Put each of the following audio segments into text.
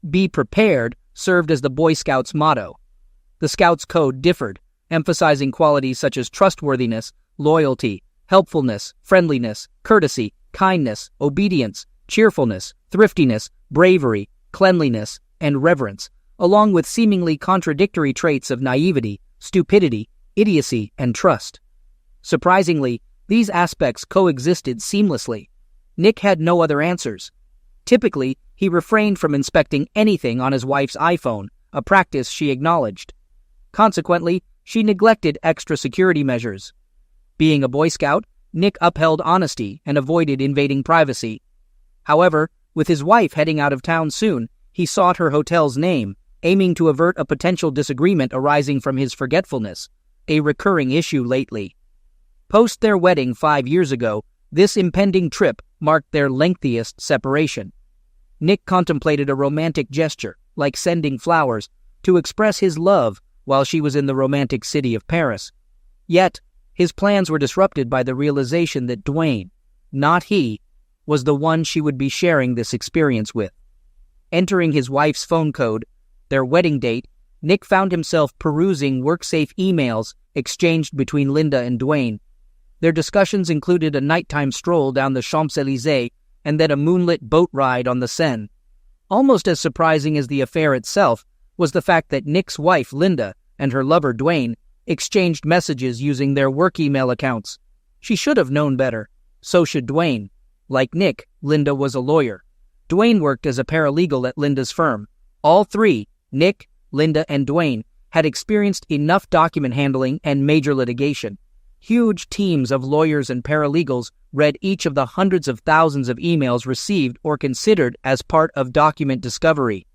"Be prepared" served as the Boy Scouts' motto. The Scouts' code differed, emphasizing qualities such as trustworthiness, loyalty, helpfulness, friendliness, courtesy, kindness, obedience, cheerfulness, thriftiness, bravery, cleanliness, and reverence, along with seemingly contradictory traits of naivety, stupidity, idiocy, and trust. Surprisingly, these aspects coexisted seamlessly. Nick had no other answers. Typically, he refrained from inspecting anything on his wife's iPhone, a practice she acknowledged. Consequently, she neglected extra security measures. Being a Boy Scout, Nick upheld honesty and avoided invading privacy. However, with his wife heading out of town soon, he sought her hotel's name, aiming to avert a potential disagreement arising from his forgetfulness, a recurring issue lately. Post their wedding 5 years ago, this impending trip marked their lengthiest separation. Nick contemplated a romantic gesture, like sending flowers, to express his love while she was in the romantic city of Paris. Yet, his plans were disrupted by the realization that Dwayne, not he, was the one she would be sharing this experience with. Entering his wife's phone code, their wedding date, Nick found himself perusing work-safe emails exchanged between Linda and Dwayne. Their discussions included a nighttime stroll down the Champs-Élysées and then a moonlit boat ride on the Seine. Almost as surprising as the affair itself was the fact that Nick's wife, Linda, and her lover, Dwayne, exchanged messages using their work email accounts. She should have known better. So should Dwayne. Like Nick, Linda was a lawyer. Dwayne worked as a paralegal at Linda's firm. All three, Nick, Linda, and Dwayne, had experienced enough document handling and major litigation. Huge teams of lawyers and paralegals read each of the hundreds of thousands of emails received or considered as part of document discovery.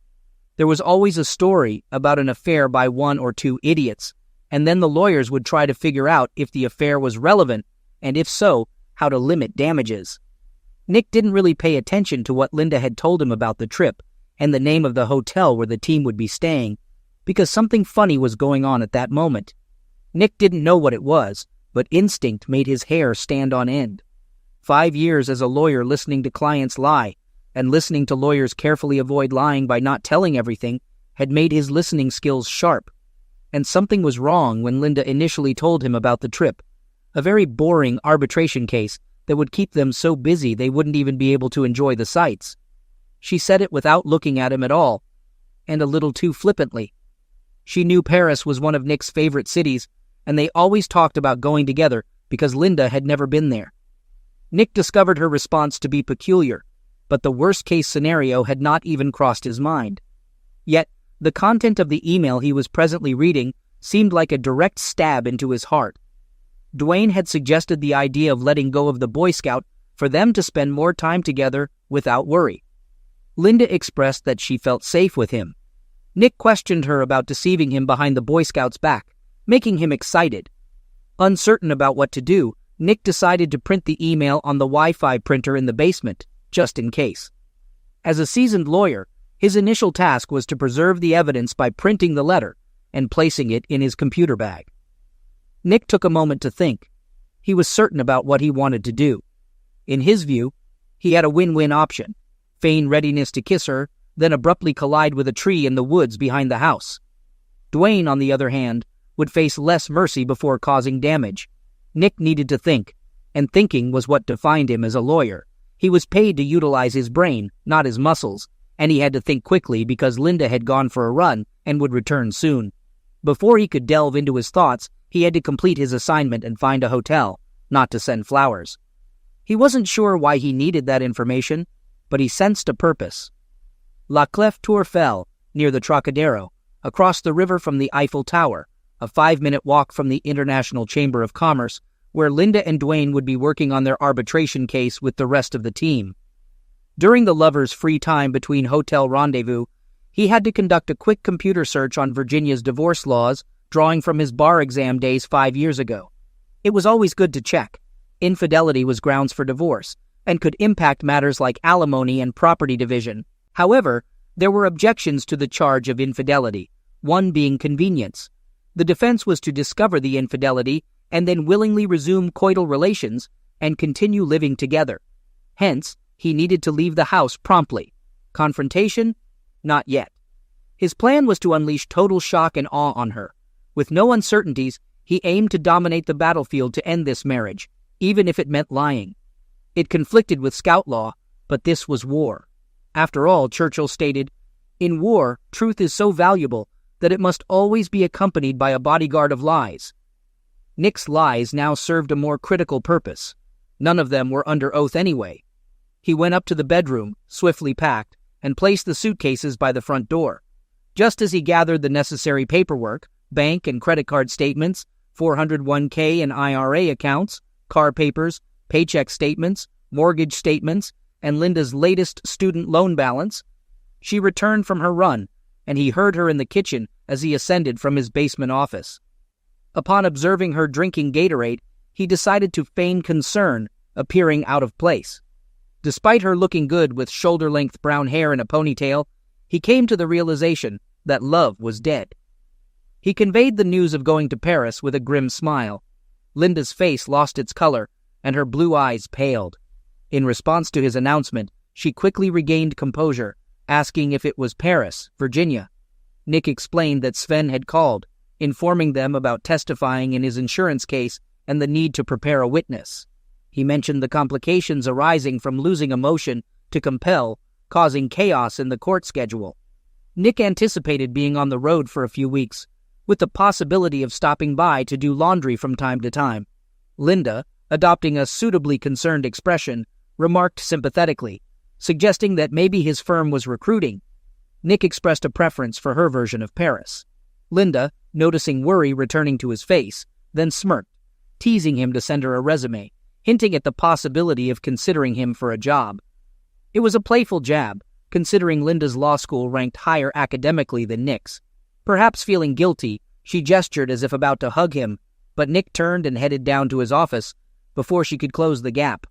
There was always a story about an affair by one or two idiots, and then the lawyers would try to figure out if the affair was relevant, and if so, how to limit damages. Nick didn't really pay attention to what Linda had told him about the trip and the name of the hotel where the team would be staying, because something funny was going on at that moment. Nick didn't know what it was, but instinct made his hair stand on end. 5 years as a lawyer listening to clients lie, and listening to lawyers carefully avoid lying by not telling everything, had made his listening skills sharp. And something was wrong when Linda initially told him about the trip, a very boring arbitration case that would keep them so busy they wouldn't even be able to enjoy the sights. She said it without looking at him at all, and a little too flippantly. She knew Paris was one of Nick's favorite cities, and they always talked about going together because Linda had never been there. Nick discovered her response to be peculiar, but the worst-case scenario had not even crossed his mind. Yet, the content of the email he was presently reading seemed like a direct stab into his heart. Dwayne had suggested the idea of letting go of the Boy Scout for them to spend more time together without worry. Linda expressed that she felt safe with him. Nick questioned her about deceiving him behind the Boy Scout's back, making him excited. Uncertain about what to do, Nick decided to print the email on the Wi-Fi printer in the basement, just in case. As a seasoned lawyer, his initial task was to preserve the evidence by printing the letter and placing it in his computer bag. Nick took a moment to think. He was certain about what he wanted to do. In his view, he had a win-win option: feign readiness to kiss her, then abruptly collide with a tree in the woods behind the house. Dwayne, on the other hand, would face less mercy before causing damage. Nick needed to think, and thinking was what defined him as a lawyer. He was paid to utilize his brain, not his muscles, and he had to think quickly because Linda had gone for a run and would return soon. Before he could delve into his thoughts, he had to complete his assignment and find a hotel, not to send flowers. He wasn't sure why he needed that information, but he sensed a purpose. La Clef Tourfell, near the Trocadero, across the river from the Eiffel Tower, a 5-minute walk from the International Chamber of Commerce, where Linda and Dwayne would be working on their arbitration case with the rest of the team. During the lovers' free time between hotel rendezvous, he had to conduct a quick computer search on Virginia's divorce laws, drawing from his bar exam days 5 years ago. It was always good to check. Infidelity was grounds for divorce, and could impact matters like alimony and property division. However, there were objections to the charge of infidelity, one being convenience. The defense was to discover the infidelity and then willingly resume coital relations and continue living together. Hence, he needed to leave the house promptly. Confrontation? Not yet. His plan was to unleash total shock and awe on her. With no uncertainties, he aimed to dominate the battlefield to end this marriage, even if it meant lying. It conflicted with Scout law, but this was war. After all, Churchill stated, "In war, truth is so valuable that it must always be accompanied by a bodyguard of lies." Nick's lies now served a more critical purpose. None of them were under oath anyway. He went up to the bedroom, swiftly packed, and placed the suitcases by the front door. Just as he gathered the necessary paperwork, bank and credit card statements, 401k and IRA accounts, car papers, paycheck statements, mortgage statements, and Linda's latest student loan balance, she returned from her run, and he heard her in the kitchen as he ascended from his basement office. Upon observing her drinking Gatorade, he decided to feign concern, appearing out of place. Despite her looking good with shoulder-length brown hair and a ponytail, he came to the realization that love was dead. He conveyed the news of going to Paris with a grim smile. Linda's face lost its color, and her blue eyes paled. In response to his announcement, she quickly regained composure, asking if it was Paris, Virginia. Nick explained that Sven had called, informing them about testifying in his insurance case and the need to prepare a witness. He mentioned the complications arising from losing a motion to compel, causing chaos in the court schedule. Nick anticipated being on the road for a few weeks, with the possibility of stopping by to do laundry from time to time. Linda, adopting a suitably concerned expression, remarked sympathetically, suggesting that maybe his firm was recruiting. Nick expressed a preference for her version of Paris. Linda, noticing worry returning to his face, then smirked, teasing him to send her a resume, hinting at the possibility of considering him for a job. It was a playful jab, considering Linda's law school ranked higher academically than Nick's. Perhaps feeling guilty, she gestured as if about to hug him, but Nick turned and headed down to his office before she could close the gap.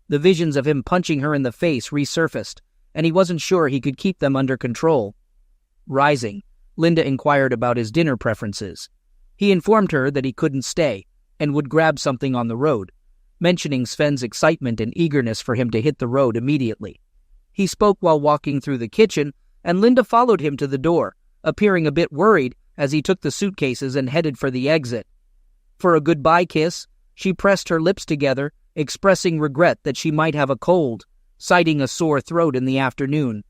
The visions of him punching her in the face resurfaced, and he wasn't sure he could keep them under control. Rising, Linda inquired about his dinner preferences. He informed her that he couldn't stay and would grab something on the road, mentioning Sven's excitement and eagerness for him to hit the road immediately. He spoke while walking through the kitchen, and Linda followed him to the door, appearing a bit worried as he took the suitcases and headed for the exit. For a goodbye kiss, she pressed her lips together, expressing regret that she might have a cold, citing a sore throat in the afternoon.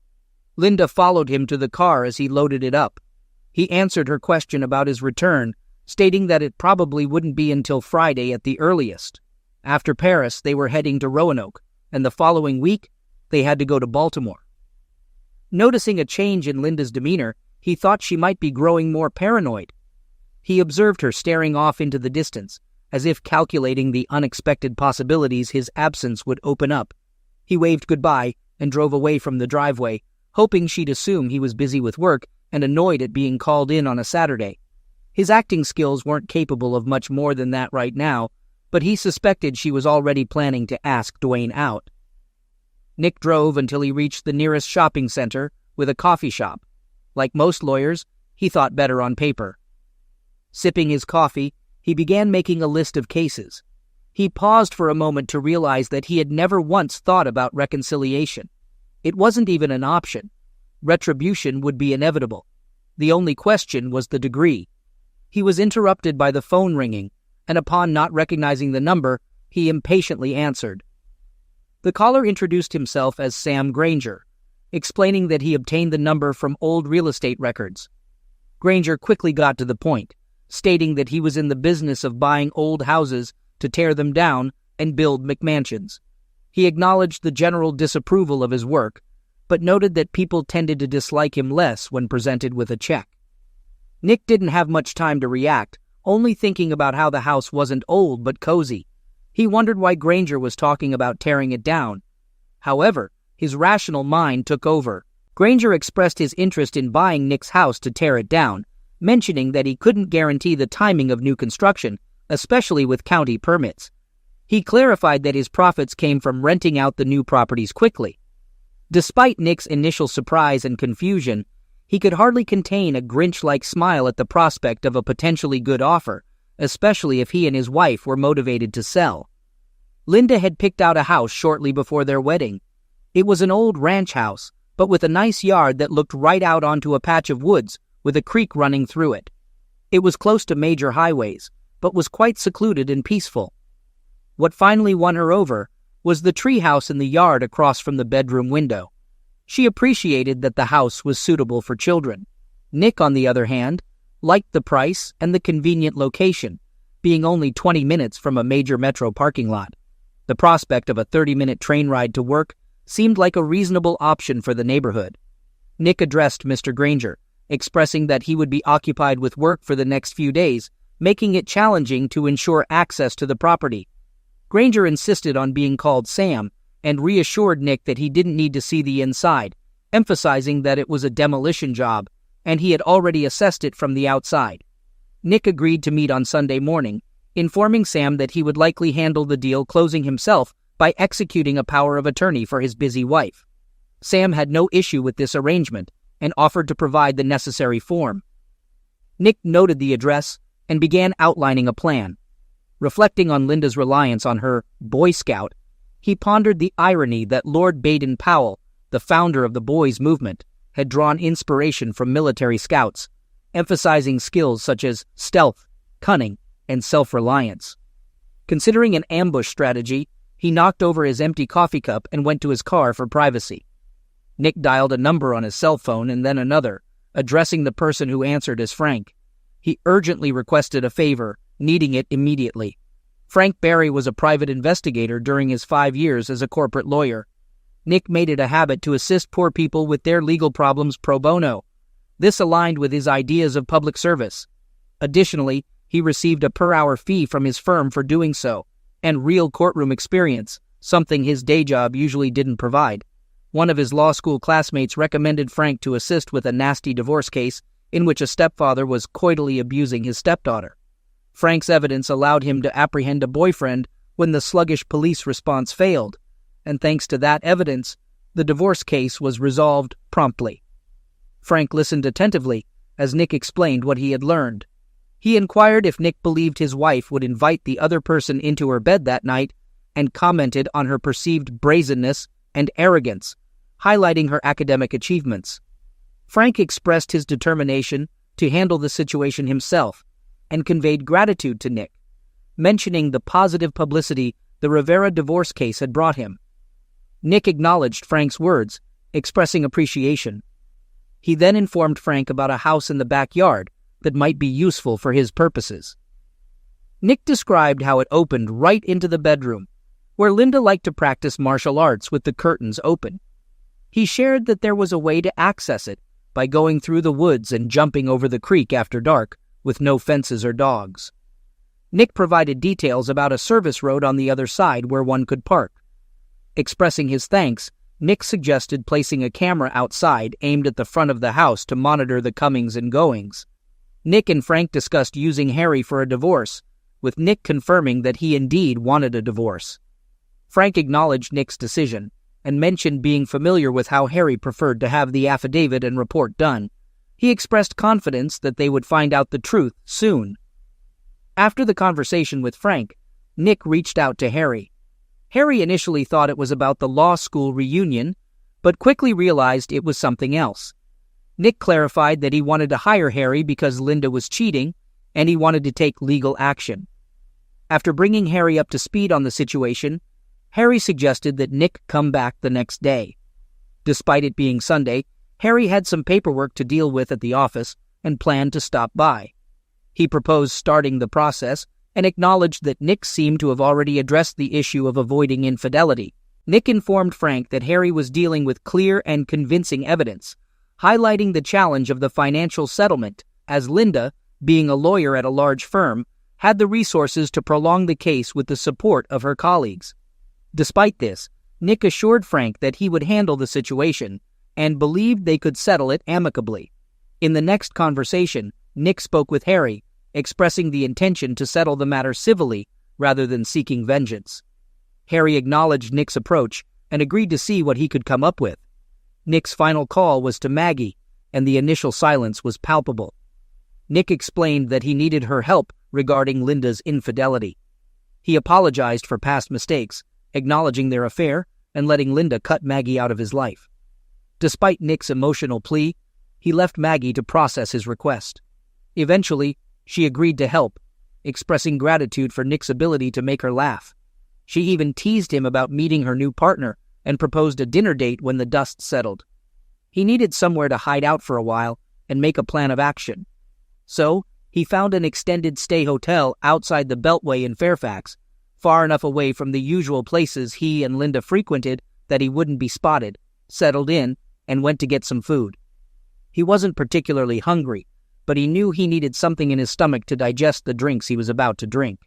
Linda followed him to the car as he loaded it up. He answered her question about his return, stating that it probably wouldn't be until Friday at the earliest. After Paris, they were heading to Roanoke, and the following week, they had to go to Baltimore. Noticing a change in Linda's demeanor, he thought she might be growing more paranoid. He observed her staring off into the distance, as if calculating the unexpected possibilities his absence would open up. He waved goodbye and drove away from the driveway, hoping she'd assume he was busy with work and annoyed at being called in on a Saturday. His acting skills weren't capable of much more than that right now, but he suspected she was already planning to ask Dwayne out. Nick drove until he reached the nearest shopping center with a coffee shop. Like most lawyers, he thought better on paper. Sipping his coffee, he began making a list of cases. He paused for a moment to realize that he had never once thought about reconciliation. It wasn't even an option. Retribution would be inevitable. The only question was the degree. He was interrupted by the phone ringing, and upon not recognizing the number, he impatiently answered. The caller introduced himself as Sam Granger, explaining that he obtained the number from old real estate records. Granger quickly got to the point, stating that he was in the business of buying old houses to tear them down and build McMansions. He acknowledged the general disapproval of his work, but noted that people tended to dislike him less when presented with a check. Nick didn't have much time to react, only thinking about how the house wasn't old but cozy. He wondered why Granger was talking about tearing it down. However, his rational mind took over. Granger expressed his interest in buying Nick's house to tear it down, mentioning that he couldn't guarantee the timing of new construction, especially with county permits. He clarified that his profits came from renting out the new properties quickly. Despite Nick's initial surprise and confusion, he could hardly contain a Grinch-like smile at the prospect of a potentially good offer, especially if he and his wife were motivated to sell. Linda had picked out a house shortly before their wedding. It was an old ranch house, but with a nice yard that looked right out onto a patch of woods with a creek running through it. It was close to major highways, but was quite secluded and peaceful. What finally won her over was the treehouse in the yard across from the bedroom window. She appreciated that the house was suitable for children. Nick, on the other hand, liked the price and the convenient location, being only 20 minutes from a major metro parking lot. The prospect of a 30-minute train ride to work seemed like a reasonable option for the neighborhood. Nick addressed Mr. Granger, expressing that he would be occupied with work for the next few days, making it challenging to ensure access to the property. Granger insisted on being called Sam and reassured Nick that he didn't need to see the inside, emphasizing that it was a demolition job and he had already assessed it from the outside. Nick agreed to meet on Sunday morning, informing Sam that he would likely handle the deal closing himself by executing a power of attorney for his busy wife. Sam had no issue with this arrangement and offered to provide the necessary form. Nick noted the address and began outlining a plan. Reflecting on Linda's reliance on her Boy Scout, he pondered the irony that Lord Baden-Powell, the founder of the boys' movement, had drawn inspiration from military scouts, emphasizing skills such as stealth, cunning, and self-reliance. Considering an ambush strategy, he knocked over his empty coffee cup and went to his car for privacy. Nick dialed a number on his cell phone and then another, addressing the person who answered as Frank. He urgently requested a favor, needing it immediately. Frank Barry was a private investigator during his 5 years as a corporate lawyer. Nick made it a habit to assist poor people with their legal problems pro bono. This aligned with his ideas of public service. Additionally, he received a per-hour fee from his firm for doing so, and real courtroom experience, something his day job usually didn't provide. One of his law school classmates recommended Frank to assist with a nasty divorce case in which a stepfather was coitally abusing his stepdaughter. Frank's evidence allowed him to apprehend a boyfriend when the sluggish police response failed, and thanks to that evidence, the divorce case was resolved promptly. Frank listened attentively as Nick explained what he had learned. He inquired if Nick believed his wife would invite the other person into her bed that night and commented on her perceived brazenness and arrogance, highlighting her academic achievements. Frank expressed his determination to handle the situation himself and conveyed gratitude to Nick, mentioning the positive publicity the Rivera divorce case had brought him. Nick acknowledged Frank's words, expressing appreciation. He then informed Frank about a house in the backyard that might be useful for his purposes. Nick described how it opened right into the bedroom, where Linda liked to practice martial arts with the curtains open. He shared that there was a way to access it by going through the woods and jumping over the creek after dark with no fences or dogs. Nick provided details about a service road on the other side where one could park. Expressing his thanks, Nick suggested placing a camera outside aimed at the front of the house to monitor the comings and goings. Nick and Frank discussed using Harry for a divorce, with Nick confirming that he indeed wanted a divorce. Frank acknowledged Nick's decision and mentioned being familiar with how Harry preferred to have the affidavit and report done. He expressed confidence that they would find out the truth soon. After the conversation with Frank, Nick reached out to Harry. Harry initially thought it was about the law school reunion, but quickly realized it was something else. Nick clarified that he wanted to hire Harry because Linda was cheating, and he wanted to take legal action. After bringing Harry up to speed on the situation, Harry suggested that Nick come back the next day. Despite it being Sunday, Harry had some paperwork to deal with at the office and planned to stop by. He proposed starting the process and acknowledged that Nick seemed to have already addressed the issue of avoiding infidelity. Nick informed Frank that Harry was dealing with clear and convincing evidence, highlighting the challenge of the financial settlement, as Linda, being a lawyer at a large firm, had the resources to prolong the case with the support of her colleagues. Despite this, Nick assured Frank that he would handle the situation and believed they could settle it amicably. In the next conversation, Nick spoke with Harry, expressing the intention to settle the matter civilly rather than seeking vengeance. Harry acknowledged Nick's approach and agreed to see what he could come up with. Nick's final call was to Maggie, and the initial silence was palpable. Nick explained that he needed her help regarding Linda's infidelity. He apologized for past mistakes, acknowledging their affair and letting Linda cut Maggie out of his life. Despite Nick's emotional plea, he left Maggie to process his request. Eventually, she agreed to help, expressing gratitude for Nick's ability to make her laugh. She even teased him about meeting her new partner and proposed a dinner date when the dust settled. He needed somewhere to hide out for a while and make a plan of action. So, he found an extended stay hotel outside the Beltway in Fairfax, far enough away from the usual places he and Linda frequented that he wouldn't be spotted, settled in, and went to get some food. He wasn't particularly hungry, but he knew he needed something in his stomach to digest the drinks he was about to drink.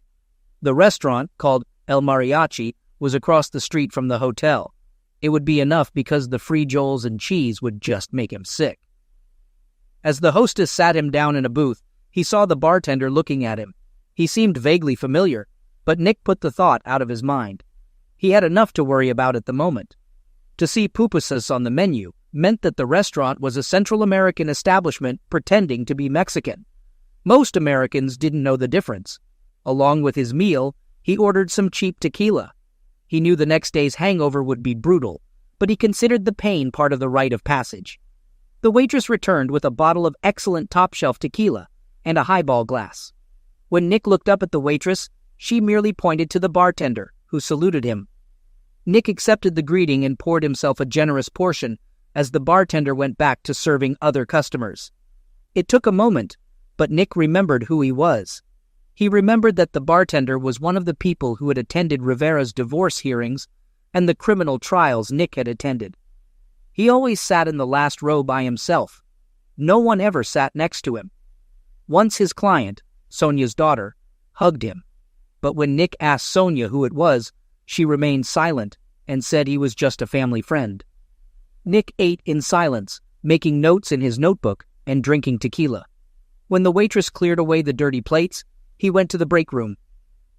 The restaurant, called El Mariachi, was across the street from the hotel. It would be enough because the free Joels and cheese would just make him sick. As the hostess sat him down in a booth, he saw the bartender looking at him. He seemed vaguely familiar, but Nick put the thought out of his mind. He had enough to worry about at the moment. To see pupusas on the menu meant that the restaurant was a Central American establishment pretending to be Mexican. Most Americans didn't know the difference. Along with his meal, he ordered some cheap tequila. He knew the next day's hangover would be brutal, but he considered the pain part of the rite of passage. The waitress returned with a bottle of excellent top-shelf tequila and a highball glass. When Nick looked up at the waitress, she merely pointed to the bartender, who saluted him. Nick accepted the greeting and poured himself a generous portion as the bartender went back to serving other customers. It took a moment, but Nick remembered who he was. He remembered that the bartender was one of the people who had attended Rivera's divorce hearings and the criminal trials Nick had attended. He always sat in the last row by himself. No one ever sat next to him. Once his client, Sonia's daughter, hugged him. But when Nick asked Sonia who it was, she remained silent and said he was just a family friend. Nick ate in silence, making notes in his notebook and drinking tequila. When the waitress cleared away the dirty plates, he went to the break room.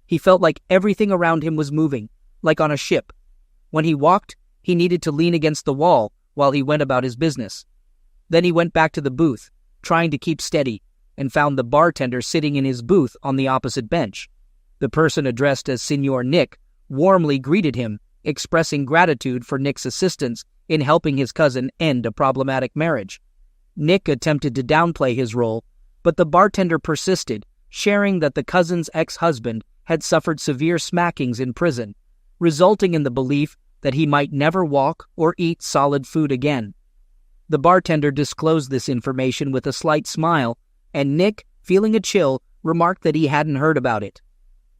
He felt like everything around him was moving, like on a ship. When he walked, he needed to lean against the wall while he went about his business. Then he went back to the booth, trying to keep steady, and found the bartender sitting in his booth on the opposite bench. The person addressed as Senor Nick warmly greeted him, expressing gratitude for Nick's assistance in helping his cousin end a problematic marriage. Nick attempted to downplay his role, but the bartender persisted, sharing that the cousin's ex-husband had suffered severe smackings in prison, resulting in the belief that he might never walk or eat solid food again. The bartender disclosed this information with a slight smile, and Nick, feeling a chill, remarked that he hadn't heard about it.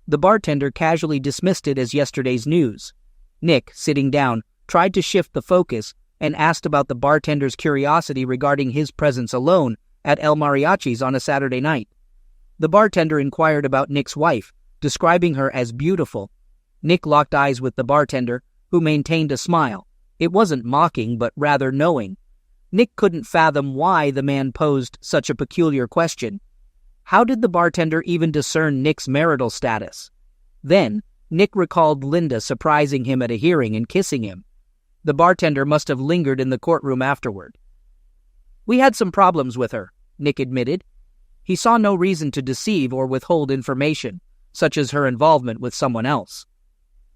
The bartender casually dismissed it as yesterday's news. Nick, sitting down, tried to shift the focus and asked about the bartender's curiosity regarding his presence alone at El Mariachi's on a Saturday night. The bartender inquired about Nick's wife, describing her as beautiful. Nick locked eyes with the bartender, who maintained a smile. It wasn't mocking, but rather knowing. Nick couldn't fathom why the man posed such a peculiar question. How did the bartender even discern Nick's marital status? Then, Nick recalled Linda surprising him at a hearing and kissing him. The bartender must have lingered in the courtroom afterward. "We had some problems with her," Nick admitted. He saw no reason to deceive or withhold information, such as her involvement with someone else.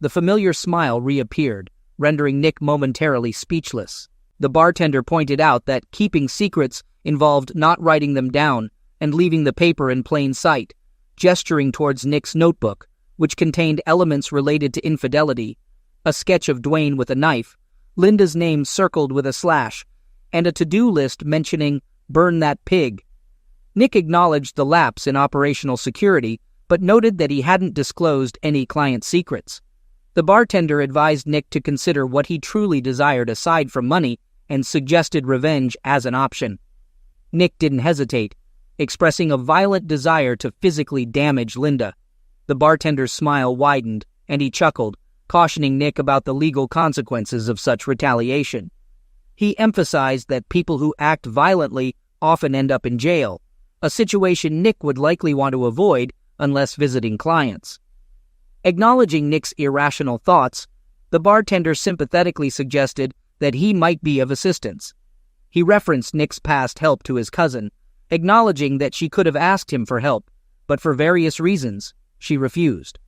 The familiar smile reappeared, rendering Nick momentarily speechless. The bartender pointed out that keeping secrets involved not writing them down and leaving the paper in plain sight, gesturing towards Nick's notebook, which contained elements related to infidelity, a sketch of Dwayne with a knife, Linda's name circled with a slash, and a to-do list mentioning "burn that pig." Nick acknowledged the lapse in operational security, but noted that he hadn't disclosed any client secrets. The bartender advised Nick to consider what he truly desired aside from money and suggested revenge as an option. Nick didn't hesitate, expressing a violent desire to physically damage Linda. The bartender's smile widened, and he chuckled, cautioning Nick about the legal consequences of such retaliation. He emphasized that people who act violently often end up in jail, a situation Nick would likely want to avoid unless visiting clients. Acknowledging Nick's irrational thoughts, the bartender sympathetically suggested that he might be of assistance. He referenced Nick's past help to his cousin, acknowledging that she could have asked him for help, but for various reasons, she refused.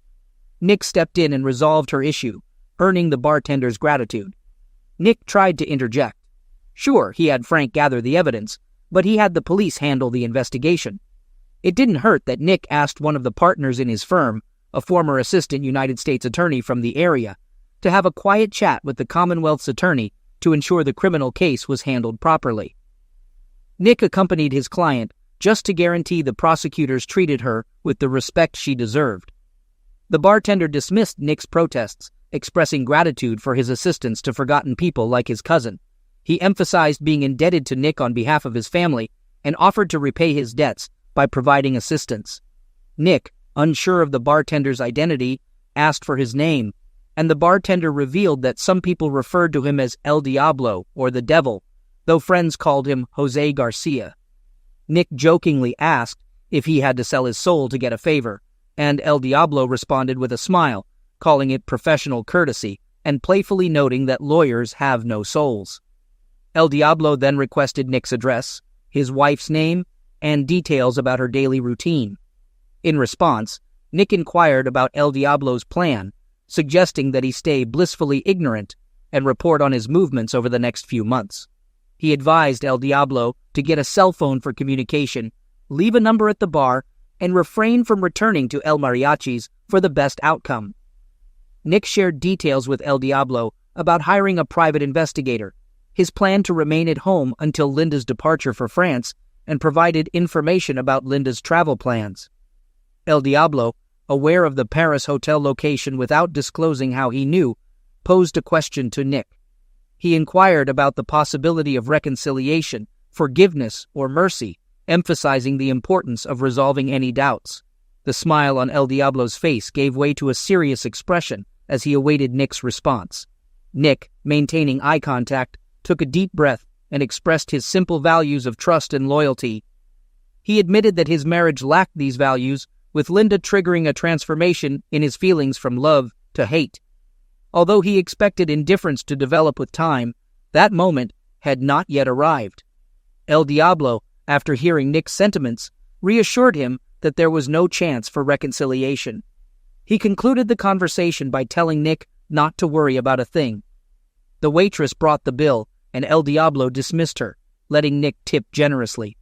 Nick stepped in and resolved her issue, earning the bartender's gratitude. Nick tried to interject. Sure, he had Frank gather the evidence, but he had the police handle the investigation. It didn't hurt that Nick asked one of the partners in his firm, a former assistant United States attorney from the area, to have a quiet chat with the Commonwealth's attorney to ensure the criminal case was handled properly. Nick accompanied his client just to guarantee the prosecutors treated her with the respect she deserved. The bartender dismissed Nick's protests, expressing gratitude for his assistance to forgotten people like his cousin. He emphasized being indebted to Nick on behalf of his family and offered to repay his debts by providing assistance. Nick, unsure of the bartender's identity, asked for his name, and the bartender revealed that some people referred to him as El Diablo, or the Devil, though friends called him Jose Garcia. Nick jokingly asked if he had to sell his soul to get a favor, and El Diablo responded with a smile, calling it professional courtesy, and playfully noting that lawyers have no souls. El Diablo then requested Nick's address, his wife's name, and details about her daily routine. In response, Nick inquired about El Diablo's plan, suggesting that he stay blissfully ignorant and report on his movements over the next few months. He advised El Diablo to get a cell phone for communication, leave a number at the bar, and refrain from returning to El Mariachi's for the best outcome. Nick shared details with El Diablo about hiring a private investigator, his plan to remain at home until Linda's departure for France, and provided information about Linda's travel plans. El Diablo, aware of the Paris hotel location without disclosing how he knew, posed a question to Nick. He inquired about the possibility of reconciliation, forgiveness, or mercy, emphasizing the importance of resolving any doubts. The smile on El Diablo's face gave way to a serious expression as he awaited Nick's response. Nick, maintaining eye contact, took a deep breath and expressed his simple values of trust and loyalty. He admitted that his marriage lacked these values, with Linda triggering a transformation in his feelings from love to hate. Although he expected indifference to develop with time, that moment had not yet arrived. El Diablo, after hearing Nick's sentiments, reassured him that there was no chance for reconciliation. He concluded the conversation by telling Nick not to worry about a thing. The waitress brought the bill, and El Diablo dismissed her, letting Nick tip generously.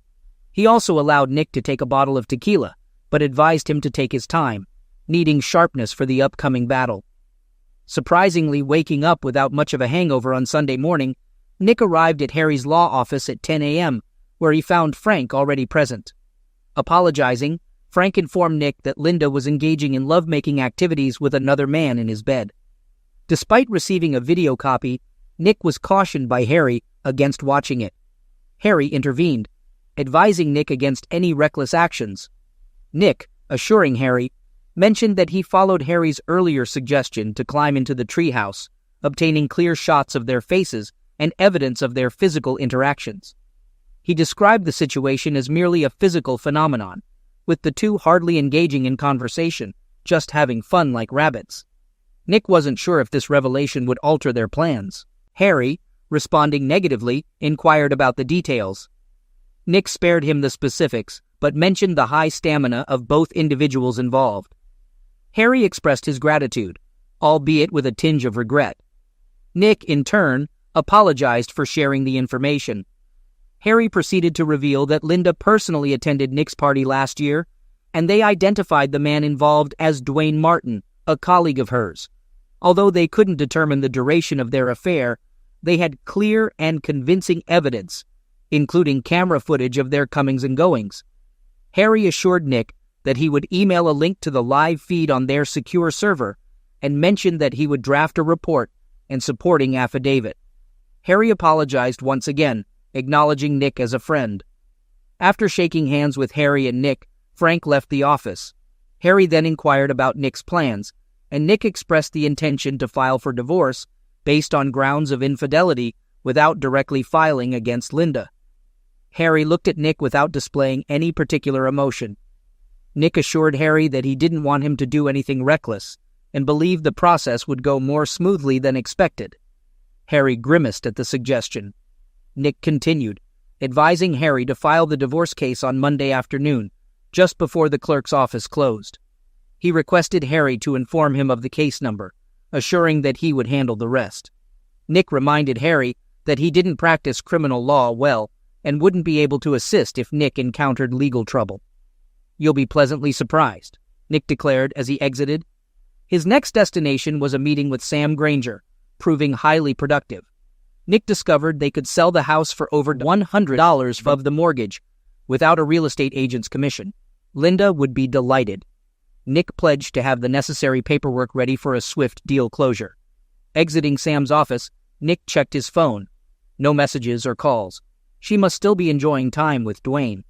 He also allowed Nick to take a bottle of tequila, but advised him to take his time, needing sharpness for the upcoming battle. Surprisingly, waking up without much of a hangover on Sunday morning, Nick arrived at Harry's law office at 10 a.m., where he found Frank already present. Apologizing, Frank informed Nick that Linda was engaging in lovemaking activities with another man in his bed. Despite receiving a video copy, Nick was cautioned by Harry against watching it. Harry intervened, advising Nick against any reckless actions. Nick, assuring Harry, mentioned that he followed Harry's earlier suggestion to climb into the treehouse, obtaining clear shots of their faces and evidence of their physical interactions. He described the situation as merely a physical phenomenon, with the two hardly engaging in conversation, just having fun like rabbits. Nick wasn't sure if this revelation would alter their plans. Harry, responding negatively, inquired about the details. Nick spared him the specifics, but mentioned the high stamina of both individuals involved. Harry expressed his gratitude, albeit with a tinge of regret. Nick, in turn, apologized for sharing the information. Harry proceeded to reveal that Linda personally attended Nick's party last year, and they identified the man involved as Dwayne Martin, a colleague of hers. Although they couldn't determine the duration of their affair, they had clear and convincing evidence, including camera footage of their comings and goings. Harry assured Nick that he would email a link to the live feed on their secure server and mentioned that he would draft a report and supporting affidavit. Harry apologized once again, acknowledging Nick as a friend. After shaking hands with Harry and Nick, Frank left the office. Harry then inquired about Nick's plans, and Nick expressed the intention to file for divorce based on grounds of infidelity without directly filing against Linda. Harry looked at Nick without displaying any particular emotion. Nick assured Harry that he didn't want him to do anything reckless and believed the process would go more smoothly than expected. Harry grimaced at the suggestion. Nick continued, advising Harry to file the divorce case on Monday afternoon, just before the clerk's office closed. He requested Harry to inform him of the case number, assuring that he would handle the rest. Nick reminded Harry that he didn't practice criminal law well and wouldn't be able to assist if Nick encountered legal trouble. "You'll be pleasantly surprised," Nick declared as he exited. His next destination was a meeting with Sam Granger, proving highly productive. Nick discovered they could sell the house for over $100 of the mortgage, without a real estate agent's commission. Linda would be delighted. Nick pledged to have the necessary paperwork ready for a swift deal closure. Exiting Sam's office, Nick checked his phone. No messages or calls. She must still be enjoying time with Dwayne.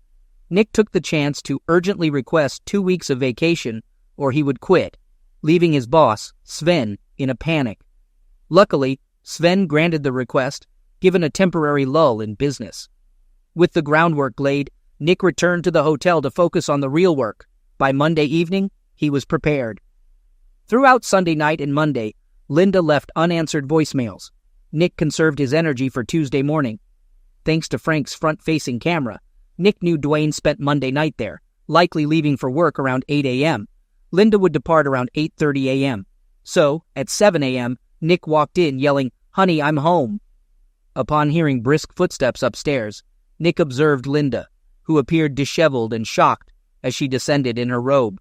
Nick took the chance to urgently request 2 weeks of vacation, or he would quit, leaving his boss, Sven, in a panic. Luckily, Sven granted the request, given a temporary lull in business. With the groundwork laid, Nick returned to the hotel to focus on the real work. By Monday evening, he was prepared. Throughout Sunday night and Monday, Linda left unanswered voicemails. Nick conserved his energy for Tuesday morning. Thanks to Frank's front-facing camera, Nick knew Dwayne spent Monday night there, likely leaving for work around 8 a.m. Linda would depart around 8:30 a.m. So, at 7 a.m., Nick walked in yelling, "Honey, I'm home." Upon hearing brisk footsteps upstairs, Nick observed Linda, who appeared disheveled and shocked as she descended in her robe.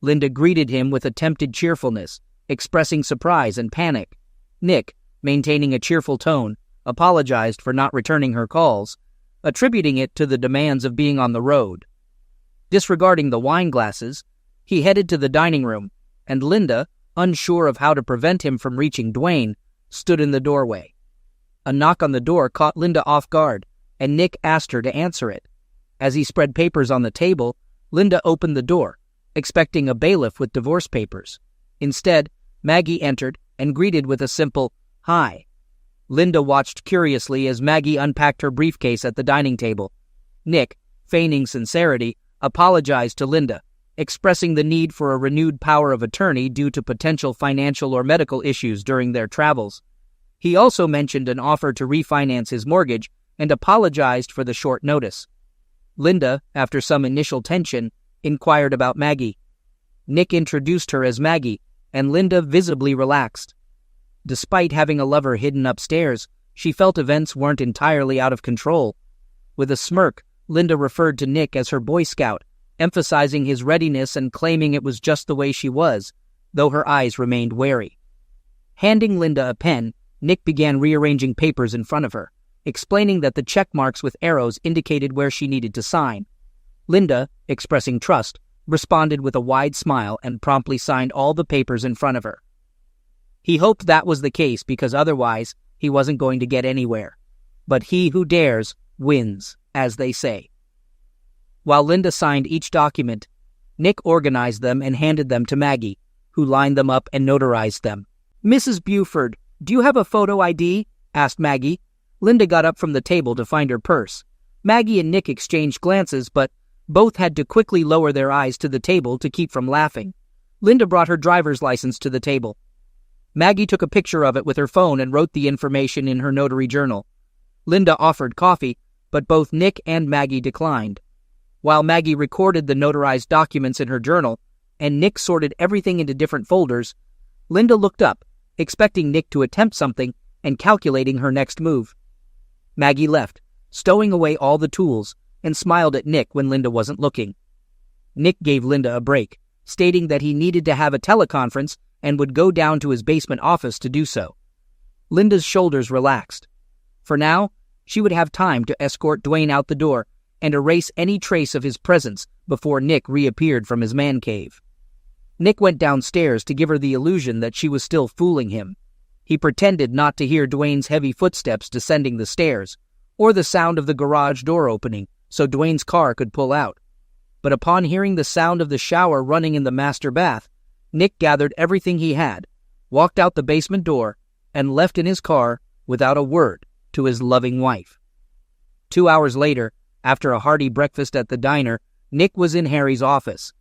Linda greeted him with attempted cheerfulness, expressing surprise and panic. Nick, maintaining a cheerful tone, apologized for not returning her calls, attributing it to the demands of being on the road. Disregarding the wine glasses, he headed to the dining room, and Linda, unsure of how to prevent him from reaching Dwayne, stood in the doorway. A knock on the door caught Linda off guard, and Nick asked her to answer it. As he spread papers on the table, Linda opened the door, expecting a bailiff with divorce papers. Instead, Maggie entered and greeted with a simple, "Hi." Linda watched curiously as Maggie unpacked her briefcase at the dining table. Nick, feigning sincerity, apologized to Linda, expressing the need for a renewed power of attorney due to potential financial or medical issues during their travels. He also mentioned an offer to refinance his mortgage and apologized for the short notice. Linda, after some initial tension, inquired about Maggie. Nick introduced her as Maggie, and Linda visibly relaxed. Despite having a lover hidden upstairs, she felt events weren't entirely out of control. With a smirk, Linda referred to Nick as her Boy Scout, emphasizing his readiness and claiming it was just the way she was, though her eyes remained wary. Handing Linda a pen, Nick began rearranging papers in front of her, explaining that the check marks with arrows indicated where she needed to sign. Linda, expressing trust, responded with a wide smile and promptly signed all the papers in front of her. He hoped that was the case because otherwise he wasn't going to get anywhere. But he who dares wins, as they say. While Linda signed each document, Nick organized them and handed them to Maggie, who lined them up and notarized them. "Mrs. Buford, do you have a photo ID?" asked Maggie. Linda got up from the table to find her purse. Maggie and Nick exchanged glances, but both had to quickly lower their eyes to the table to keep from laughing. Linda brought her driver's license to the table. Maggie took a picture of it with her phone and wrote the information in her notary journal. Linda offered coffee, but both Nick and Maggie declined. While Maggie recorded the notarized documents in her journal, and Nick sorted everything into different folders, Linda looked up, expecting Nick to attempt something and calculating her next move. Maggie left, stowing away all the tools, and smiled at Nick when Linda wasn't looking. Nick gave Linda a break, stating that he needed to have a teleconference and would go down to his basement office to do so. Linda's shoulders relaxed. For now, she would have time to escort Dwayne out the door and erase any trace of his presence before Nick reappeared from his man cave. Nick went downstairs to give her the illusion that she was still fooling him. He pretended not to hear Dwayne's heavy footsteps descending the stairs, or the sound of the garage door opening, so Dwayne's car could pull out. But upon hearing the sound of the shower running in the master bath, Nick gathered everything he had, walked out the basement door, and left in his car without a word to his loving wife. 2 hours later, after a hearty breakfast at the diner, Nick was in Harry's office.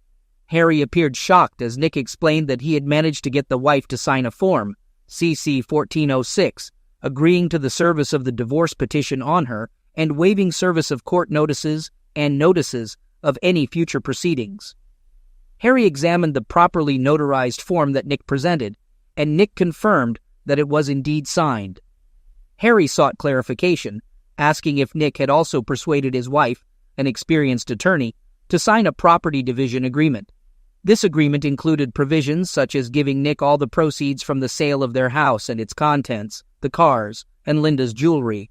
Harry appeared shocked as Nick explained that he had managed to get the wife to sign a form, CC 1406, agreeing to the service of the divorce petition on her and waiving service of court notices and notices of any future proceedings. Harry examined the properly notarized form that Nick presented, and Nick confirmed that it was indeed signed. Harry sought clarification, asking if Nick had also persuaded his wife, an experienced attorney, to sign a property division agreement. This agreement included provisions such as giving Nick all the proceeds from the sale of their house and its contents, the cars, and Linda's jewelry.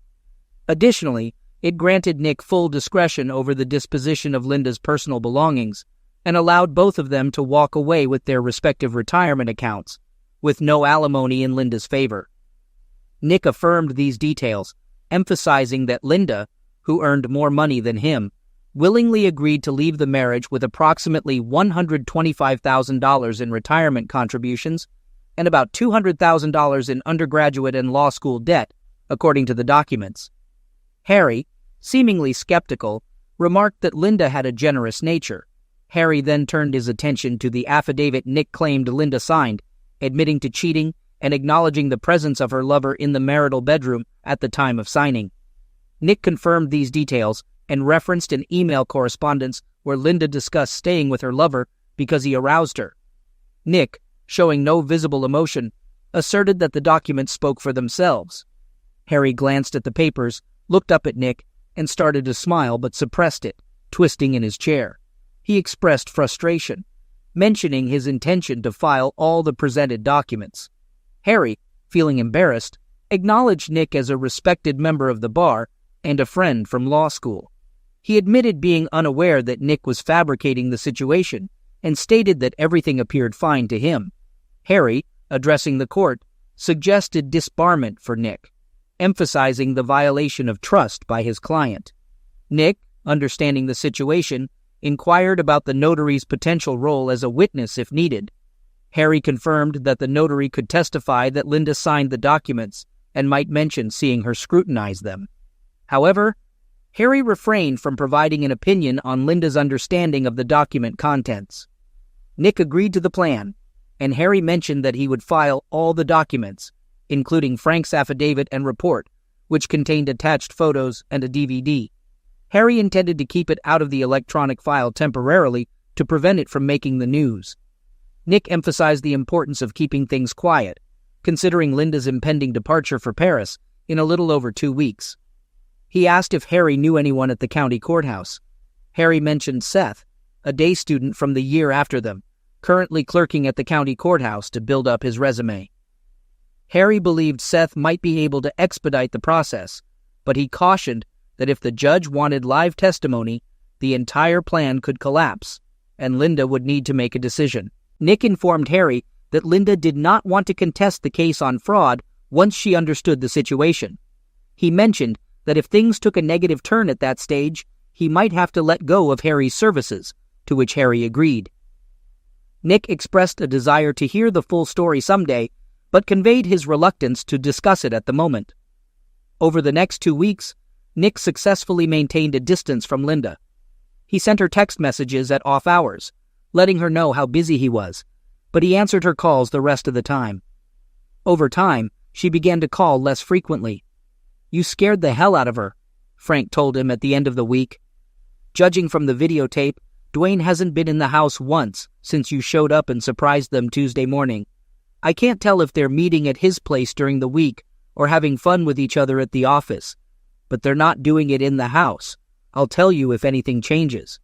Additionally, it granted Nick full discretion over the disposition of Linda's personal belongings and allowed both of them to walk away with their respective retirement accounts, with no alimony in Linda's favor. Nick affirmed these details, emphasizing that Linda, who earned more money than him, willingly agreed to leave the marriage with approximately $125,000 in retirement contributions and about $200,000 in undergraduate and law school debt, according to the documents. Harry, seemingly skeptical, remarked that Linda had a generous nature. Harry then turned his attention to the affidavit Nick claimed Linda signed, admitting to cheating and acknowledging the presence of her lover in the marital bedroom at the time of signing. Nick confirmed these details and referenced an email correspondence where Linda discussed staying with her lover because he aroused her. Nick, showing no visible emotion, asserted that the documents spoke for themselves. Harry glanced at the papers, looked up at Nick, and started to smile but suppressed it, twisting in his chair. He expressed frustration, mentioning his intention to file all the presented documents. Harry, feeling embarrassed, acknowledged Nick as a respected member of the bar and a friend from law school. He admitted being unaware that Nick was fabricating the situation and stated that everything appeared fine to him. Harry, addressing the court, suggested disbarment for Nick, emphasizing the violation of trust by his client. Nick, understanding the situation, inquired about the notary's potential role as a witness if needed. Harry confirmed that the notary could testify that Linda signed the documents and might mention seeing her scrutinize them. However, Harry refrained from providing an opinion on Linda's understanding of the document contents. Nick agreed to the plan, and Harry mentioned that he would file all the documents, including Frank's affidavit and report, which contained attached photos and a DVD. Harry intended to keep it out of the electronic file temporarily to prevent it from making the news. Nick emphasized the importance of keeping things quiet, considering Linda's impending departure for Paris in a little over 2 weeks. He asked if Harry knew anyone at the county courthouse. Harry mentioned Seth, a day student from the year after them, currently clerking at the county courthouse to build up his resume. Harry believed Seth might be able to expedite the process, but he cautioned that if the judge wanted live testimony, the entire plan could collapse, and Linda would need to make a decision. Nick informed Harry that Linda did not want to contest the case on fraud once she understood the situation. He mentioned that if things took a negative turn at that stage, he might have to let go of Harry's services, to which Harry agreed. Nick expressed a desire to hear the full story someday, but conveyed his reluctance to discuss it at the moment. Over the next 2 weeks, Nick successfully maintained a distance from Linda. He sent her text messages at off hours, letting her know how busy he was, but he answered her calls the rest of the time. Over time, she began to call less frequently. "You scared the hell out of her," Frank told him at the end of the week. "Judging from the videotape, Dwayne hasn't been in the house once since you showed up and surprised them Tuesday morning. I can't tell if they're meeting at his place during the week or having fun with each other at the office, but they're not doing it in the house. I'll tell you if anything changes."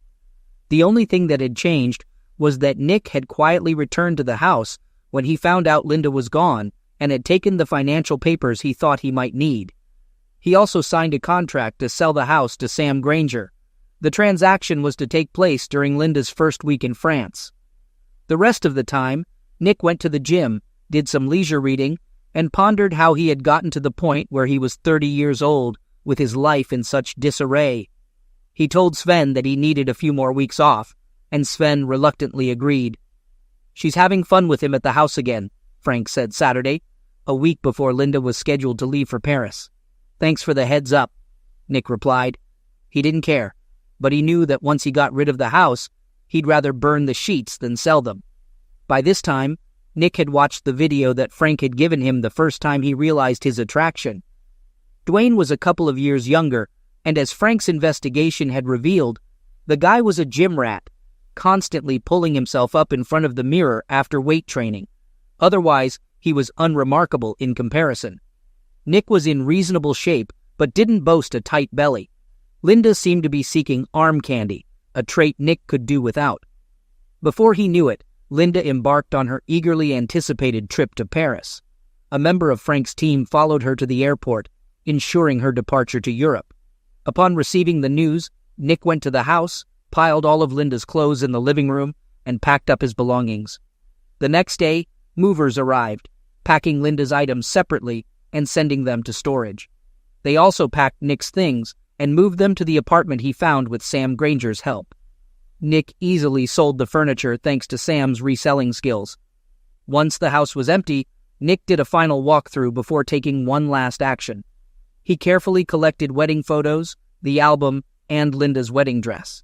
The only thing that had changed was that Nick had quietly returned to the house when he found out Linda was gone and had taken the financial papers he thought he might need. He also signed a contract to sell the house to Sam Granger. The transaction was to take place during Linda's first week in France. The rest of the time, Nick went to the gym, did some leisure reading, and pondered how he had gotten to the point where he was 30 years old with his life in such disarray. He told Sven that he needed a few more weeks off, and Sven reluctantly agreed. "She's having fun with him at the house again," Frank said Saturday, a week before Linda was scheduled to leave for Paris. "Thanks for the heads up," Nick replied. He didn't care, but he knew that once he got rid of the house, he'd rather burn the sheets than sell them. By this time, Nick had watched the video that Frank had given him the first time he realized his attraction. Dwayne was a couple of years younger, and as Frank's investigation had revealed, the guy was a gym rat, constantly pulling himself up in front of the mirror after weight training. Otherwise, he was unremarkable in comparison. Nick was in reasonable shape, but didn't boast a tight belly. Linda seemed to be seeking arm candy, a trait Nick could do without. Before he knew it, Linda embarked on her eagerly anticipated trip to Paris. A member of Frank's team followed her to the airport, ensuring her departure to Europe. Upon receiving the news, Nick went to the house, piled all of Linda's clothes in the living room, and packed up his belongings. The next day, movers arrived, packing Linda's items separately and sending them to storage. They also packed Nick's things and moved them to the apartment he found with Sam Granger's help. Nick easily sold the furniture thanks to Sam's reselling skills. Once the house was empty, Nick did a final walkthrough before taking one last action. He carefully collected wedding photos, the album, and Linda's wedding dress.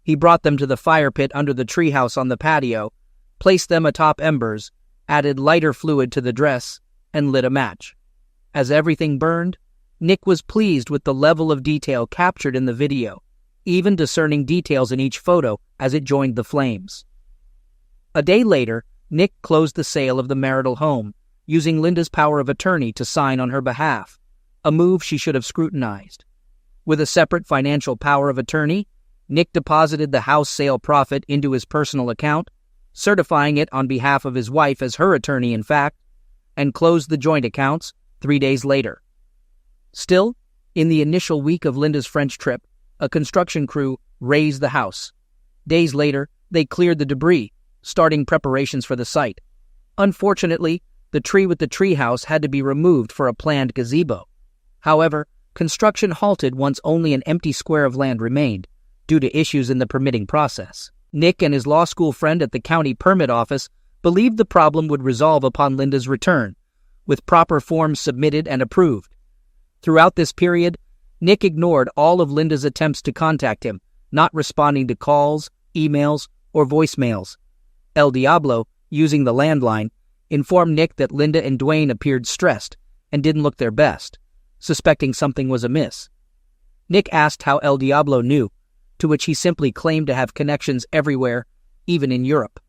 He brought them to the fire pit under the treehouse on the patio, placed them atop embers, added lighter fluid to the dress, and lit a match. As everything burned, Nick was pleased with the level of detail captured in the video, even discerning details in each photo as it joined the flames. A day later, Nick closed the sale of the marital home, using Linda's power of attorney to sign on her behalf, a move she should have scrutinized. With a separate financial power of attorney, Nick deposited the house sale profit into his personal account, certifying it on behalf of his wife as her attorney in fact, and closed the joint accounts 3 days later. Still, in the initial week of Linda's French trip, a construction crew razed the house. Days later, they cleared the debris, starting preparations for the site. Unfortunately, the tree with the treehouse had to be removed for a planned gazebo. However, construction halted once only an empty square of land remained, due to issues in the permitting process. Nick and his law school friend at the county permit office believed the problem would resolve upon Linda's return, with proper forms submitted and approved. Throughout this period, Nick ignored all of Linda's attempts to contact him, not responding to calls, emails, or voicemails. El Diablo, using the landline, informed Nick that Linda and Dwayne appeared stressed and didn't look their best, suspecting something was amiss. Nick asked how El Diablo knew, to which he simply claimed to have connections everywhere, even in Europe.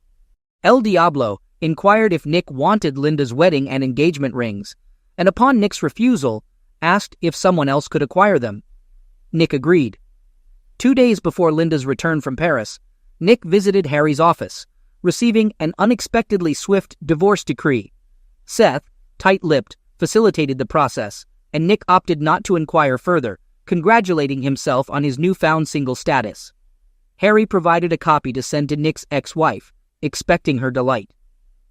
El Diablo inquired if Nick wanted Linda's wedding and engagement rings, and upon Nick's refusal, asked if someone else could acquire them. Nick agreed. 2 days before Linda's return from Paris, Nick visited Harry's office, receiving an unexpectedly swift divorce decree. Seth, tight-lipped, facilitated the process, and Nick opted not to inquire further, congratulating himself on his newfound single status. Harry provided a copy to send to Nick's ex-wife, expecting her delight.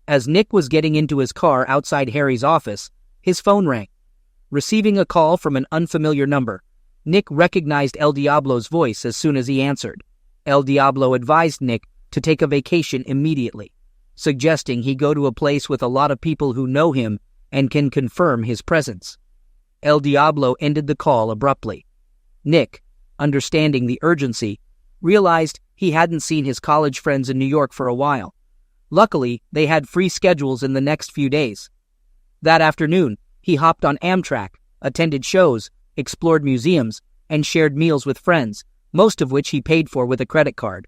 As Nick was getting into his car outside Harry's office, his phone rang. Receiving a call from an unfamiliar number, Nick recognized El Diablo's voice as soon as he answered. El Diablo advised Nick to take a vacation immediately, suggesting he go to a place with a lot of people who know him and can confirm his presence. El Diablo ended the call abruptly. Nick, understanding the urgency, realized he hadn't seen his college friends in New York for a while. Luckily, they had free schedules in the next few days. That afternoon, he hopped on Amtrak, attended shows, explored museums, and shared meals with friends, most of which he paid for with a credit card.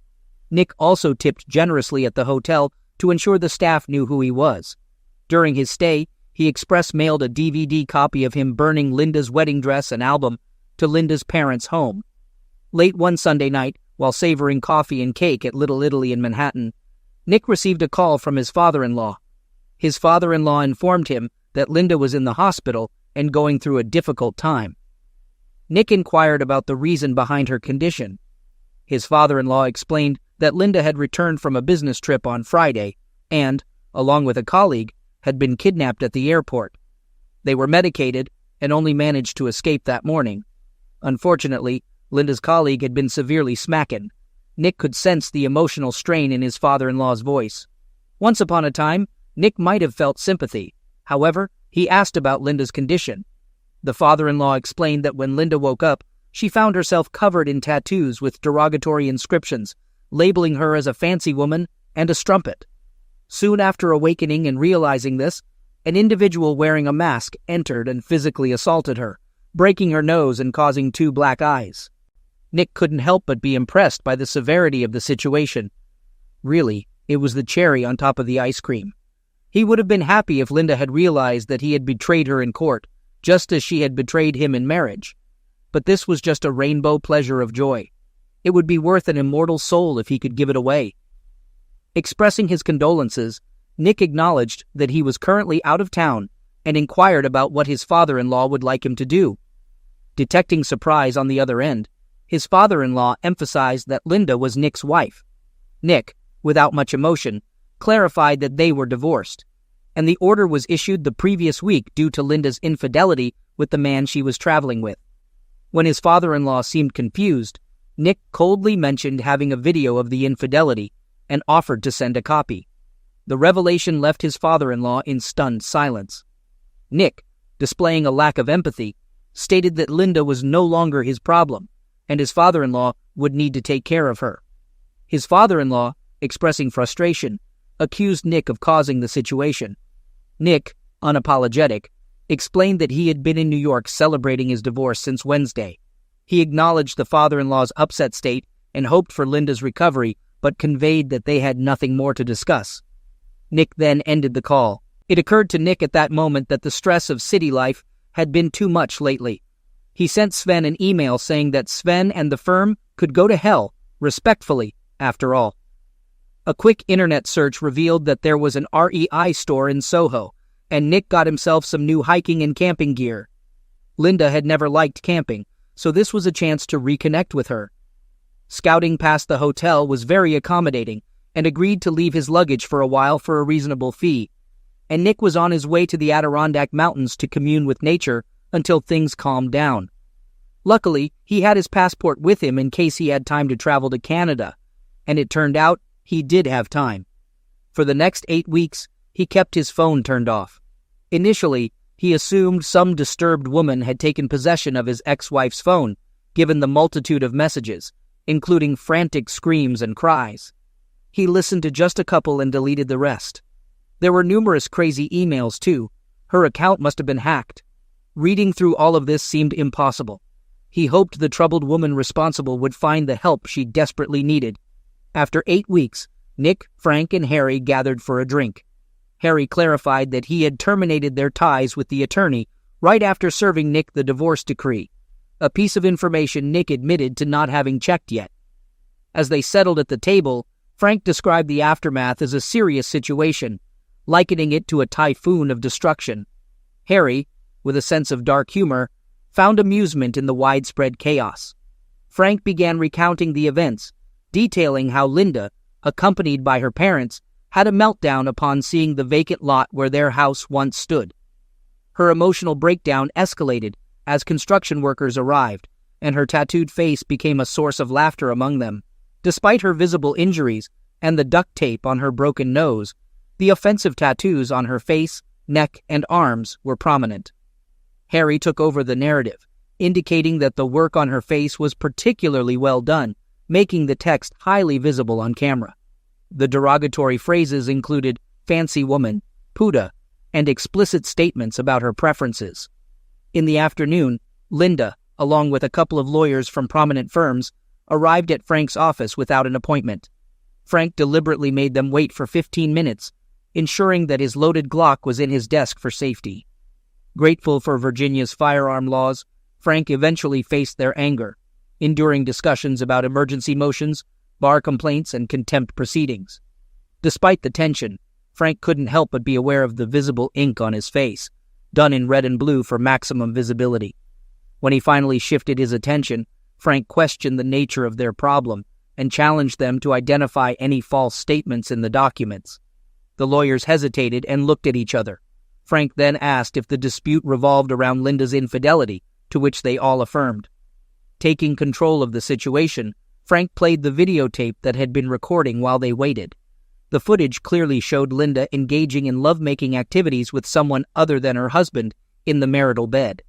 Nick also tipped generously at the hotel to ensure the staff knew who he was. During his stay, he express-mailed a DVD copy of him burning Linda's wedding dress and album to Linda's parents' home. Late one Sunday night, while savoring coffee and cake at Little Italy in Manhattan, Nick received a call from his father-in-law. His father-in-law informed him that Linda was in the hospital and going through a difficult time. Nick inquired about the reason behind her condition. His father-in-law explained that Linda had returned from a business trip on Friday and, along with a colleague, had been kidnapped at the airport. They were medicated and only managed to escape that morning. Unfortunately, Linda's colleague had been severely smacking. Nick could sense the emotional strain in his father-in-law's voice. Once upon a time, Nick might have felt sympathy. However, he asked about Linda's condition. The father-in-law explained that when Linda woke up, she found herself covered in tattoos with derogatory inscriptions, labeling her as a fancy woman and a strumpet. Soon after awakening and realizing this, an individual wearing a mask entered and physically assaulted her, breaking her nose and causing 2 black eyes. Nick couldn't help but be impressed by the severity of the situation. Really, it was the cherry on top of the ice cream. He would have been happy if Linda had realized that he had betrayed her in court, just as she had betrayed him in marriage. But this was just a rainbow pleasure of joy. It would be worth an immortal soul if he could give it away. Expressing his condolences, Nick acknowledged that he was currently out of town and inquired about what his father-in-law would like him to do. Detecting surprise on the other end, his father-in-law emphasized that Linda was Nick's wife. Nick, without much emotion, clarified that they were divorced, and the order was issued the previous week due to Linda's infidelity with the man she was traveling with. When his father-in-law seemed confused, Nick coldly mentioned having a video of the infidelity and offered to send a copy. The revelation left his father-in-law in stunned silence. Nick, displaying a lack of empathy, stated that Linda was no longer his problem, and his father-in-law would need to take care of her. His father-in-law, expressing frustration, accused Nick of causing the situation. Nick, unapologetic, explained that he had been in New York celebrating his divorce since Wednesday. He acknowledged the father-in-law's upset state and hoped for Linda's recovery, but conveyed that they had nothing more to discuss. Nick then ended the call. It occurred to Nick at that moment that the stress of city life had been too much lately. He sent Sven an email saying that Sven and the firm could go to hell, respectfully, after all. A quick internet search revealed that there was an REI store in Soho, and Nick got himself some new hiking and camping gear. Linda had never liked camping, so this was a chance to reconnect with her. Scouting past the hotel was very accommodating, and agreed to leave his luggage for a while for a reasonable fee, and Nick was on his way to the Adirondack Mountains to commune with nature until things calmed down. Luckily, he had his passport with him in case he had time to travel to Canada, and it turned out he did have time. For the next 8 weeks, he kept his phone turned off. Initially, he assumed some disturbed woman had taken possession of his ex-wife's phone, given the multitude of messages, including frantic screams and cries. He listened to just a couple and deleted the rest. There were numerous crazy emails, too. Her account must have been hacked. Reading through all of this seemed impossible. He hoped the troubled woman responsible would find the help she desperately needed. After 8 weeks, Nick, Frank, and Harry gathered for a drink. Harry clarified that he had terminated their ties with the attorney right after serving Nick the divorce decree, a piece of information Nick admitted to not having checked yet. As they settled at the table, Frank described the aftermath as a serious situation, likening it to a typhoon of destruction. Harry, with a sense of dark humor, found amusement in the widespread chaos. Frank began recounting the events, detailing how Linda, accompanied by her parents, had a meltdown upon seeing the vacant lot where their house once stood. Her emotional breakdown escalated as construction workers arrived, and her tattooed face became a source of laughter among them. Despite her visible injuries and the duct tape on her broken nose, the offensive tattoos on her face, neck, and arms were prominent. Harry took over the narrative, indicating that the work on her face was particularly well done, making the text highly visible on camera. The derogatory phrases included fancy woman, puta, and explicit statements about her preferences. In the afternoon, Linda, along with a couple of lawyers from prominent firms, arrived at Frank's office without an appointment. Frank deliberately made them wait for 15 minutes, ensuring that his loaded Glock was in his desk for safety. Grateful for Virginia's firearm laws, Frank eventually faced their anger, enduring discussions about emergency motions, bar complaints, and contempt proceedings. Despite the tension, Frank couldn't help but be aware of the visible ink on his face, done in red and blue for maximum visibility. When he finally shifted his attention, Frank questioned the nature of their problem and challenged them to identify any false statements in the documents. The lawyers hesitated and looked at each other. Frank then asked if the dispute revolved around Linda's infidelity, to which they all affirmed. Taking control of the situation, Frank played the videotape that had been recording while they waited. The footage clearly showed Linda engaging in lovemaking activities with someone other than her husband in the marital bed.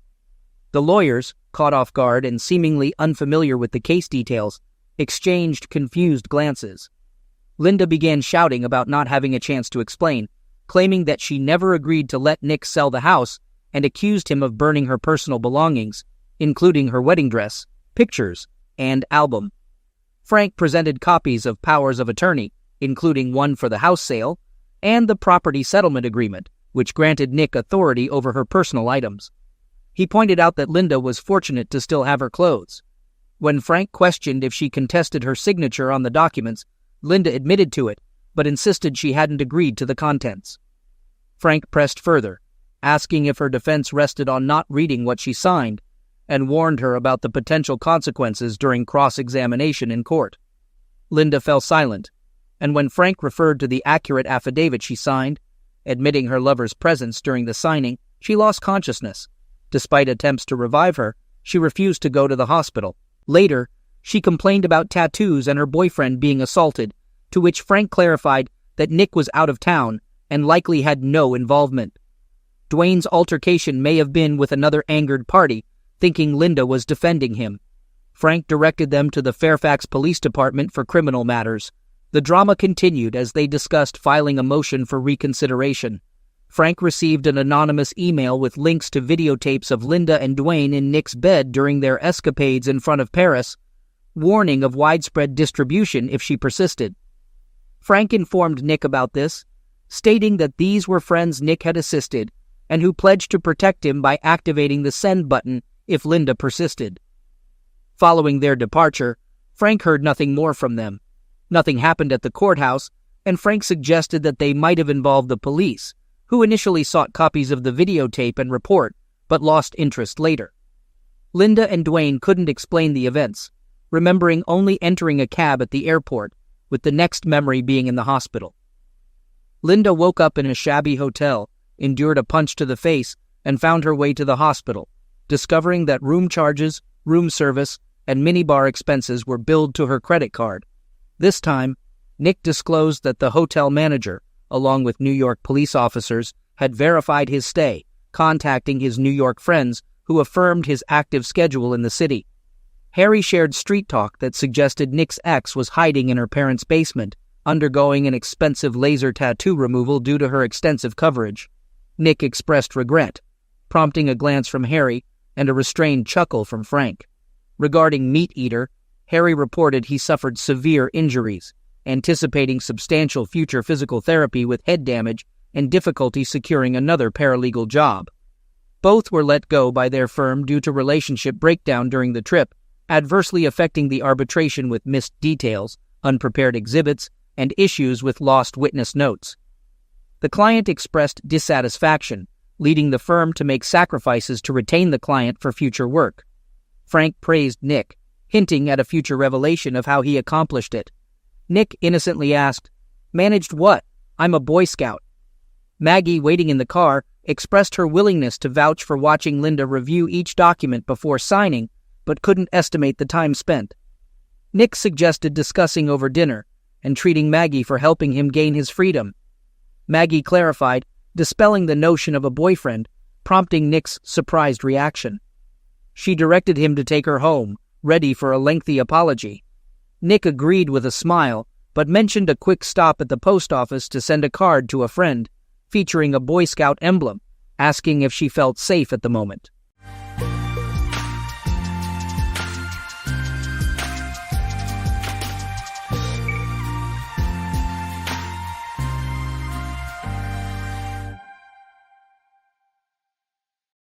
The lawyers, caught off guard and seemingly unfamiliar with the case details, exchanged confused glances. Linda began shouting about not having a chance to explain, claiming that she never agreed to let Nick sell the house and accused him of burning her personal belongings, including her wedding dress, pictures, and album. Frank presented copies of powers of attorney, including one for the house sale, and the property settlement agreement, which granted Nick authority over her personal items. He pointed out that Linda was fortunate to still have her clothes. When Frank questioned if she contested her signature on the documents, Linda admitted to it, but insisted she hadn't agreed to the contents. Frank pressed further, asking if her defense rested on not reading what she signed, and warned her about the potential consequences during cross-examination in court. Linda fell silent, and when Frank referred to the accurate affidavit she signed, admitting her lover's presence during the signing, she lost consciousness. Despite attempts to revive her, she refused to go to the hospital. Later, she complained about tattoos and her boyfriend being assaulted, to which Frank clarified that Nick was out of town and likely had no involvement. Dwayne's altercation may have been with another angered party, thinking Linda was defending him. Frank directed them to the Fairfax Police Department for criminal matters. The drama continued as they discussed filing a motion for reconsideration. Frank received an anonymous email with links to videotapes of Linda and Dwayne in Nick's bed during their escapades in front of Paris, warning of widespread distribution if she persisted. Frank informed Nick about this, stating that these were friends Nick had assisted and who pledged to protect him by activating the send button if Linda persisted. Following their departure, Frank heard nothing more from them. Nothing happened at the courthouse, and Frank suggested that they might have involved the police, who initially sought copies of the videotape and report, but lost interest later. Linda and Dwayne couldn't explain the events, remembering only entering a cab at the airport, with the next memory being in the hospital. Linda woke up in a shabby hotel, endured a punch to the face, and found her way to the hospital, discovering that room charges, room service, and minibar expenses were billed to her credit card. This time, Nick disclosed that the hotel manager, along with New York police officers, had verified his stay, contacting his New York friends who affirmed his active schedule in the city. Harry shared street talk that suggested Nick's ex was hiding in her parents' basement, undergoing an expensive laser tattoo removal due to her extensive coverage. Nick expressed regret, prompting a glance from Harry and a restrained chuckle from Frank. Regarding Meat Eater, Harry reported he suffered severe injuries, anticipating substantial future physical therapy with head damage and difficulty securing another paralegal job. Both were let go by their firm due to relationship breakdown during the trip, adversely affecting the arbitration with missed details, unprepared exhibits, and issues with lost witness notes. The client expressed dissatisfaction, leading the firm to make sacrifices to retain the client for future work. Frank praised Nick, hinting at a future revelation of how he accomplished it. Nick innocently asked, "Managed what? I'm a Boy Scout." Maggie, waiting in the car, expressed her willingness to vouch for watching Linda review each document before signing, but couldn't estimate the time spent. Nick suggested discussing over dinner and treating Maggie for helping him gain his freedom. Maggie clarified, dispelling the notion of a boyfriend, prompting Nick's surprised reaction. She directed him to take her home, ready for a lengthy apology. Nick agreed with a smile, but mentioned a quick stop at the post office to send a card to a friend, featuring a Boy Scout emblem, asking if she felt safe at the moment.